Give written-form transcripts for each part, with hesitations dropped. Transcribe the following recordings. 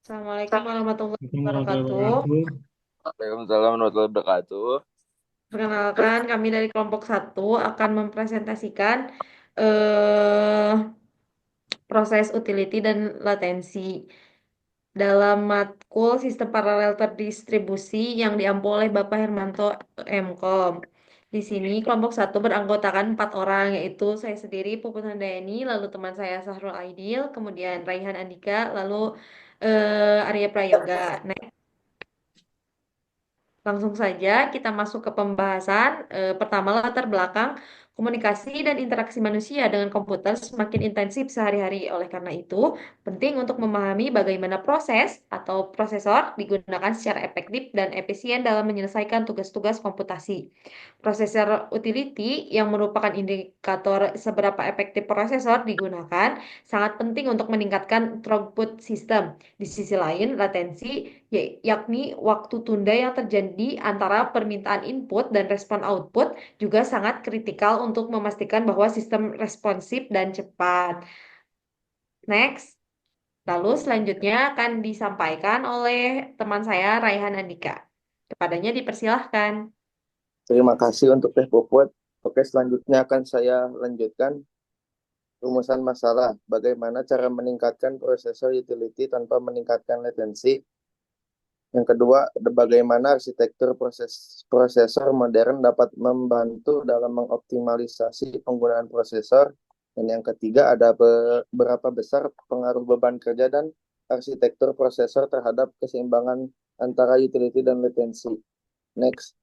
Assalamualaikum warahmatullahi Assalamualaikum warahmatullahi wabarakatuh. wabarakatuh. Waalaikumsalam warahmatullahi wabarakatuh. Perkenalkan, kami dari kelompok satu akan mempresentasikan eh, proses utility dan latensi dalam matkul sistem paralel terdistribusi yang diampu oleh Bapak Hermanto Mkom. Di sini kelompok satu beranggotakan 4 orang, yaitu saya sendiri, Puput Handayani, lalu teman saya Sahrul Aidil, kemudian Raihan Andika, lalu Arya Prayoga. Langsung saja kita masuk ke pembahasan. Pertama, latar belakang komunikasi dan interaksi manusia dengan komputer semakin intensif sehari-hari. Oleh karena itu, penting untuk memahami bagaimana proses atau prosesor digunakan secara efektif dan efisien dalam menyelesaikan tugas-tugas komputasi. Prosesor utility yang merupakan indikator seberapa efektif prosesor digunakan sangat penting untuk meningkatkan throughput sistem. Di sisi lain, latensi yakni waktu tunda yang terjadi antara permintaan input dan respon output juga sangat kritikal untuk memastikan bahwa sistem responsif dan cepat. Next, lalu selanjutnya akan disampaikan oleh teman saya Raihan Andika. Kepadanya dipersilahkan. Terima kasih untuk Teh Puput. Oke, selanjutnya akan saya lanjutkan rumusan masalah. Bagaimana cara meningkatkan prosesor utility tanpa meningkatkan latensi. Yang kedua, bagaimana arsitektur prosesor modern dapat membantu dalam mengoptimalisasi penggunaan prosesor. Dan yang ketiga, ada berapa besar pengaruh beban kerja dan arsitektur prosesor terhadap keseimbangan antara utility dan latensi. Next.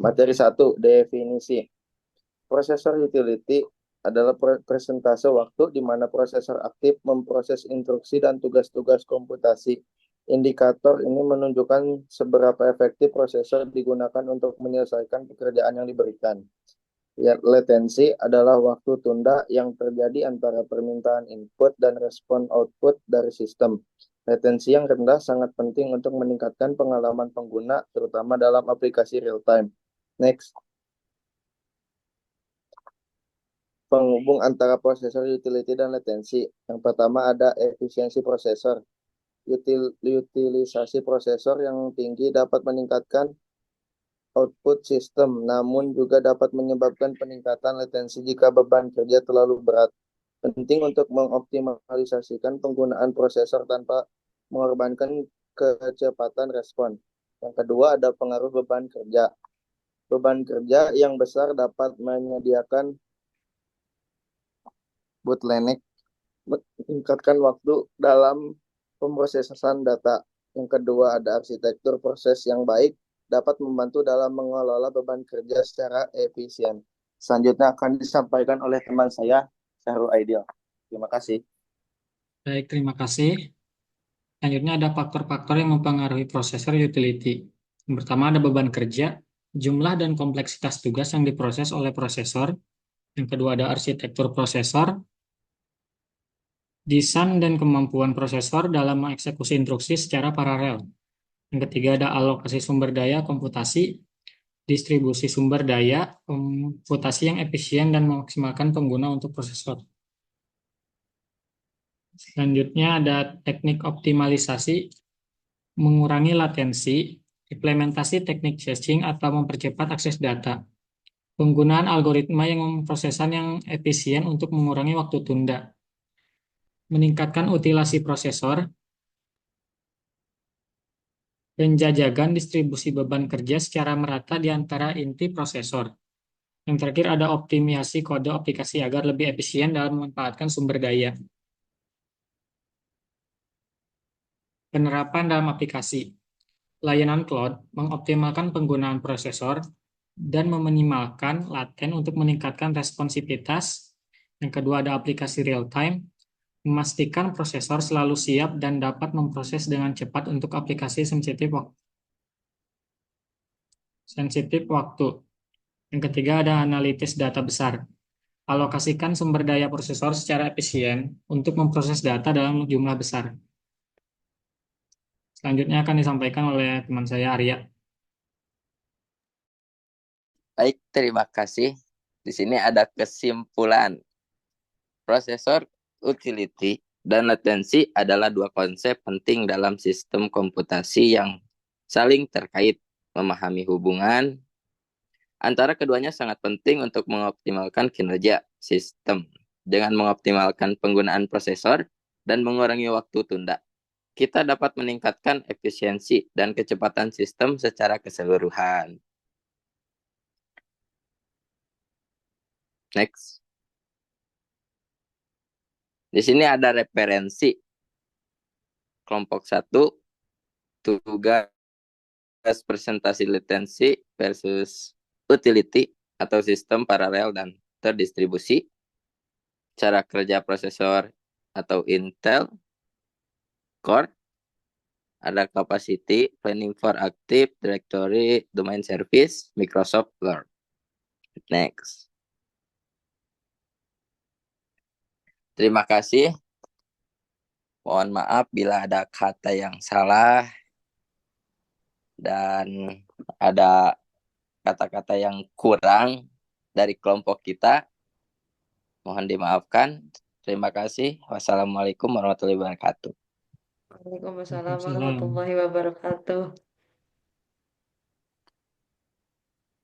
Materi 1, definisi. Prosesor utility adalah presentase waktu di mana prosesor aktif memproses instruksi dan tugas-tugas komputasi. Indikator ini menunjukkan seberapa efektif prosesor digunakan untuk menyelesaikan pekerjaan yang diberikan. Ya, latensi adalah waktu tunda yang terjadi antara permintaan input dan respon output dari sistem. Latensi yang rendah sangat penting untuk meningkatkan pengalaman pengguna, terutama dalam aplikasi real-time. Next. Penghubung antara prosesor utility dan latensi. Yang pertama ada efisiensi prosesor. Utilisasi prosesor yang tinggi dapat meningkatkan output sistem, namun juga dapat menyebabkan peningkatan latensi jika beban kerja terlalu berat. Penting untuk mengoptimalisasikan penggunaan prosesor tanpa mengorbankan kecepatan respon. Yang kedua ada pengaruh beban kerja. Beban kerja yang besar dapat menyediakan bottleneck, meningkatkan waktu dalam pemrosesan data. Yang kedua ada arsitektur proses yang baik dapat membantu dalam mengelola beban kerja secara efisien. Selanjutnya akan disampaikan oleh teman saya, Syahrul Aidil. Terima kasih. Baik, terima kasih. Selanjutnya ada faktor-faktor yang mempengaruhi prosesor utility. Yang pertama ada beban kerja, jumlah dan kompleksitas tugas yang diproses oleh prosesor. Yang kedua ada arsitektur prosesor, desain dan kemampuan prosesor dalam mengeksekusi instruksi secara paralel. Yang ketiga ada alokasi sumber daya komputasi, distribusi sumber daya komputasi yang efisien dan memaksimalkan pengguna untuk prosesor. Selanjutnya ada teknik optimalisasi, mengurangi latensi, implementasi teknik caching atau mempercepat akses data, penggunaan algoritma yang memprosesan yang efisien untuk mengurangi waktu tunda, meningkatkan utilasi prosesor, penjajakan distribusi beban kerja secara merata di antara inti prosesor. Yang terakhir ada optimasi kode aplikasi agar lebih efisien dalam memanfaatkan sumber daya. Penerapan dalam aplikasi. Layanan cloud mengoptimalkan penggunaan prosesor dan meminimalkan laten untuk meningkatkan responsivitas. Yang kedua ada aplikasi real-time, memastikan prosesor selalu siap dan dapat memproses dengan cepat untuk aplikasi sensitif waktu. Yang ketiga ada analitis data besar. Alokasikan sumber daya prosesor secara efisien untuk memproses data dalam jumlah besar. Selanjutnya akan disampaikan oleh teman saya Arya. Baik, terima kasih. Di sini ada kesimpulan. Prosesor utility, dan latensi adalah dua konsep penting dalam sistem komputasi yang saling terkait. Memahami hubungan antara keduanya sangat penting untuk mengoptimalkan kinerja sistem. Dengan mengoptimalkan penggunaan prosesor dan mengurangi waktu tunda, kita dapat meningkatkan efisiensi dan kecepatan sistem secara keseluruhan. Next. Di sini ada referensi. Kelompok 1, tugas presentasi latensi versus utility atau sistem paralel dan terdistribusi. Cara kerja prosesor atau Intel Core. Ada capacity, planning for active directory, domain service, Microsoft Word. Next. Terima kasih. Mohon maaf bila ada kata yang salah dan ada kata-kata yang kurang dari kelompok kita. Mohon dimaafkan. Terima kasih. Wassalamualaikum warahmatullahi wabarakatuh. Waalaikumsalam Waalaikumsalam. warahmatullahi wabarakatuh.